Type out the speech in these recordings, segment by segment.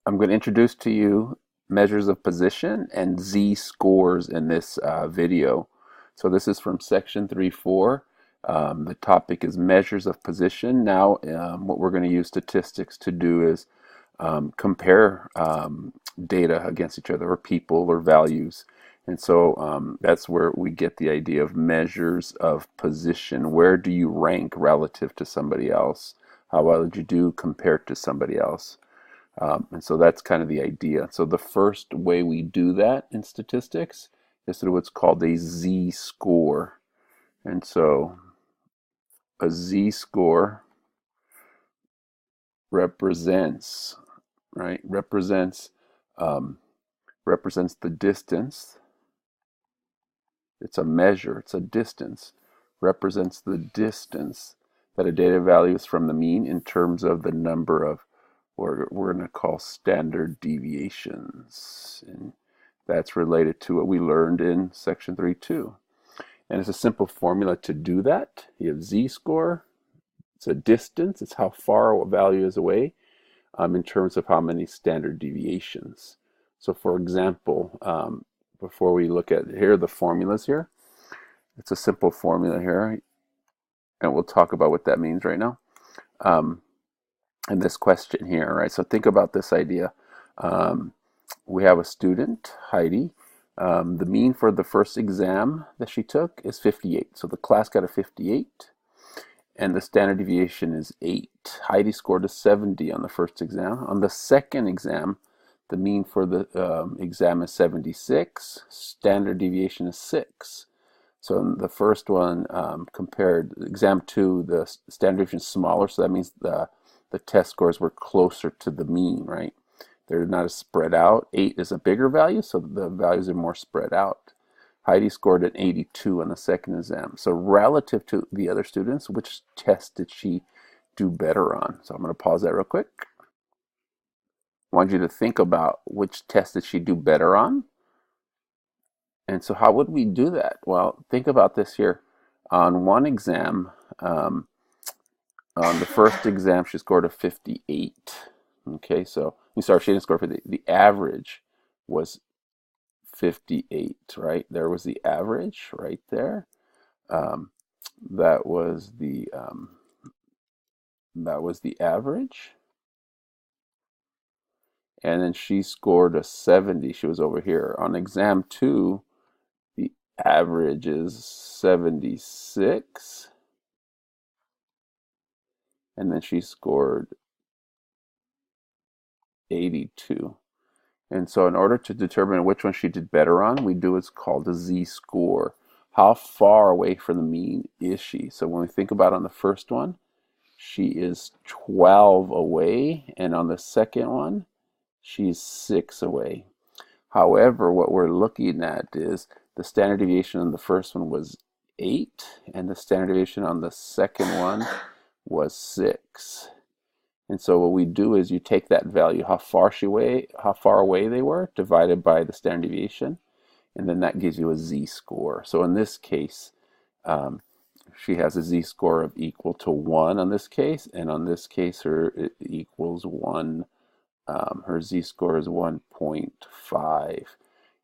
I'm going to introduce to you measures of position and z-scores in this video. So this is from section 3.4. The topic is measures of position. Now what we're going to use statistics to do is compare data against each other, or people, or values. And so that's where we get the idea of measures of position. Where do you rank relative to somebody else? How well did you do compared to somebody else? And so that's kind of the idea. So the first way we do that in statistics is through what's called a z-score. And so a z-score represents, right, represents the distance. It's a measure, it's a distance, represents the distance that a data value is from the mean in terms of the number of what we're going to call standard deviations. And that's related to what we learned in section 3.2. And it's a simple formula to do that. You have z-score, it's a distance, it's how far a value is away in terms of how many standard deviations. So for example, before we look at here are the formulas here. It's a simple formula here, and we'll talk about what that means right now. In this question here, right? So think about this idea. We have a student, Heidi. The mean for the first exam that she took is 58. So the class got a 58, and the standard deviation is 8. Heidi scored a 70 on the first exam. On the second exam, the mean for the exam is 76. Standard deviation is 6. So in the first one, compared exam 2, the standard deviation is smaller. So that means the test scores were closer to the mean, right? They're not as spread out. 8 is a bigger value, so the values are more spread out. Heidi scored an 82 on the second exam. So relative to the other students, which test did she do better on? So I'm going to pause that real quick. I want you to think about which test did she do better on. And so how would we do that? Well, think about this here. On one exam, on the first exam, she scored a 58. Okay, so sorry, she didn't score 50. The average was 58, right? There was the average right there. That was the average. And then she scored a 70. She was over here. On exam 2, the average is 76. And then she scored 82. And so in order to determine which one she did better on, we do what's called a z-score. How far away from the mean is she? So when we think about on the first one, she is 12 away, and on the second one, she's 6 away. However, what we're looking at is the standard deviation on the first one was 8, and the standard deviation on the second one was 6. And so what we do is you take that value, how far away they were, divided by the standard deviation, and then that gives you a z-score. So in this case, she has a z-score of equal to 1 on this case, and on this case, it equals 1. Her z-score is 1.5.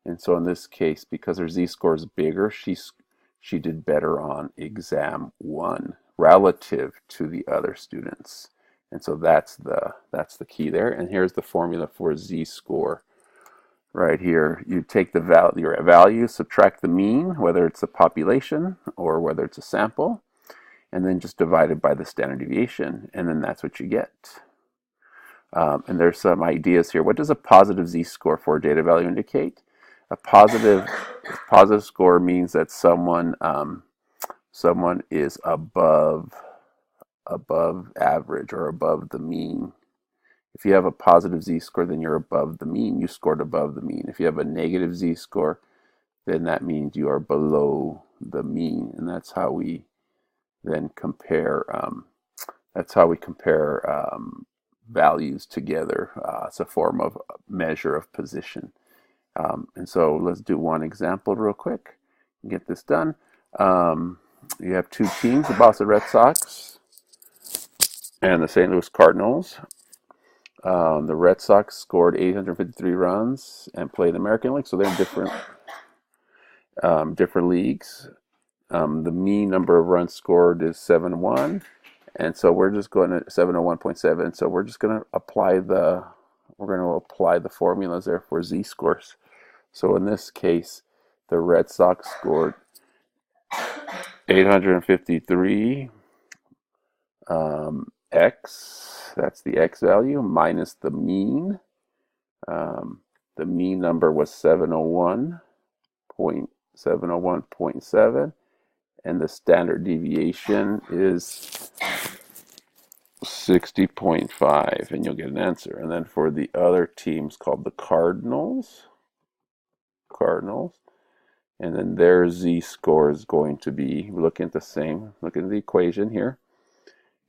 And so in this case, because her z-score is bigger, she did better on exam 1 relative to the other students. And so that's the key there. And here's the formula for z-score. Right here, you take your value, subtract the mean, whether it's a population or whether it's a sample, and then just divide it by the standard deviation, and then that's what you get. And there's some ideas here. What does a positive z-score for a data value indicate? A positive score means that someone is above average or above the mean. If you have a positive z-score, then you're above the mean. You scored above the mean. If you have a negative z-score, then that means you are below the mean, and that's how we then compare. Values together. It's a form of measure of position. And so let's do one example real quick and get this done. You have two teams, the Boston Red Sox and the St. Louis Cardinals. The Red Sox scored 853 runs and played the American League, so they're in different leagues. The mean number of runs scored is 701, and so we're just going to 701.7. So we're just going to apply the formulas there for z-scores. So in this case, the Red Sox scored 853 x, that's the x value, minus the mean. The mean number was 701.7, and the standard deviation is 60.5, and you'll get an answer. And then for the other teams called the Cardinals, and then their z-score is going to be, look at the equation here.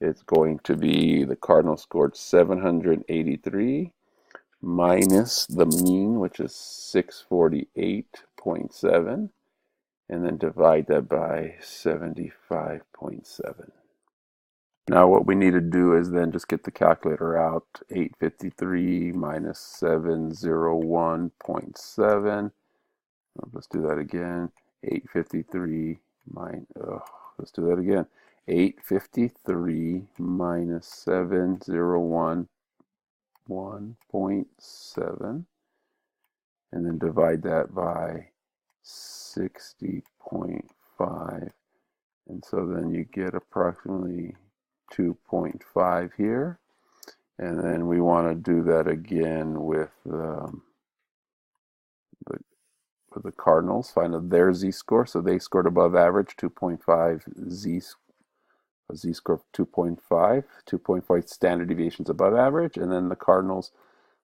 It's going to be, the Cardinals scored 783 minus the mean, which is 648.7, and then divide that by 75.7. Now what we need to do is then just get the calculator out. 853 minus 701.7. Let's do that again. 853 minus, let's do that again. 853 minus 701.7, and then divide that by 60.5, and so then you get approximately 2.5 here. And then we want to do that again with the Cardinals. Find their z-score. So they scored above average, 2.5 a z-score of 2.5 standard deviations above average. And then the Cardinals,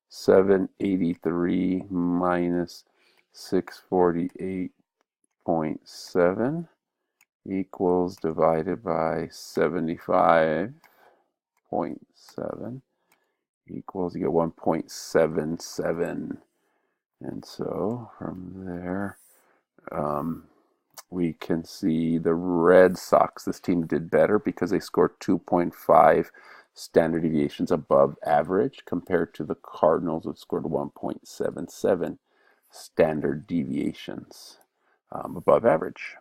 783 minus 648.7 equals, divided by 75.7 equals, you get 1.77. And so from there, we can see the Red Sox, this team did better because they scored 2.5 standard deviations above average, compared to the Cardinals, which scored 1.77 standard deviations above average.